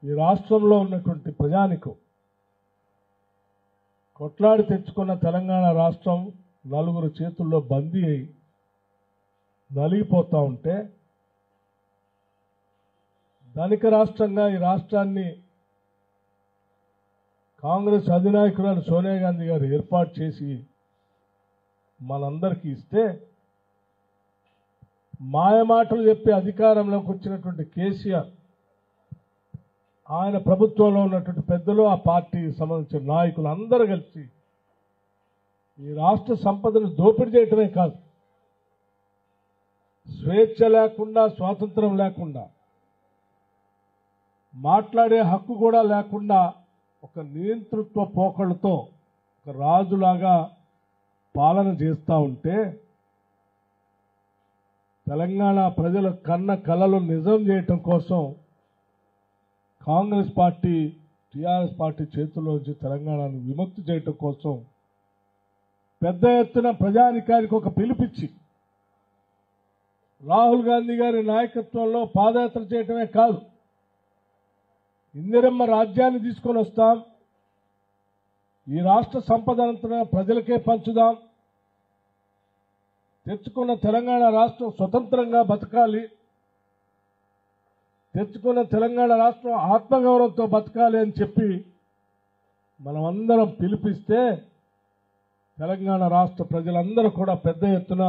ఈ రాష్ట్రంలో ఉన్నటువంటి ప్రజానికం కొట్లాడి తెచ్చుకున్న తెలంగాణ రాష్ట్రం నలుగురు చేతుల్లో బందీ అయి నలిగిపోతూ ఉంటే ధనిక రాష్ట్రంగా ఈ రాష్ట్రాన్ని కాంగ్రెస్ అధినాయకురాలు సోనియా గాంధీ గారు ఏర్పాటు చేసి మనందరికీ ఇస్తే మాయమాటలు చెప్పి అధికారంలోకి వచ్చినటువంటి కేసీఆర్ ఆయన ప్రభుత్వంలో ఉన్నటువంటి పెద్దలు ఆ పార్టీకి సంబంధించిన నాయకులు అందరూ కలిసి ఈ రాష్ట్ర సంపదను దోపిడీ చేయటమే కాదు, స్వేచ్ఛ లేకుండా స్వాతంత్రం లేకుండా మాట్లాడే హక్కు కూడా లేకుండా ఒక నియంతృత్వ పోకళ్ళతో ఒక రాజులాగా పాలన చేస్తూ ఉంటే తెలంగాణ ప్రజల కన్న కలలు నిజం చేయటం కోసం కాంగ్రెస్ పార్టీ టీఆర్ఎస్ పార్టీ చేతుల్లోంచి తెలంగాణను విముక్తి చేయటం కోసం పెద్ద ఎత్తున ప్రజానికానికి ఒక పిలుపిచ్చి రాహుల్ గాంధీ గారి నాయకత్వంలో పాదయాత్ర చేయటమే కాదు, ఇందిరమ్మ రాజ్యాన్ని తీసుకొని వస్తాం, ఈ రాష్ట్ర సంపదనంతా ప్రజలకే పంచుదాం, తెచ్చుకున్న తెలంగాణ రాష్ట్రం స్వతంత్రంగా బతకాలి, తెచ్చుకున్న తెలంగాణ రాష్ట్రం ఆత్మగౌరవంతో బతకాలి అని చెప్పి మనమందరం పిలిపిస్తే తెలంగాణ రాష్ట్ర ప్రజలందరూ కూడా పెద్ద ఎత్తున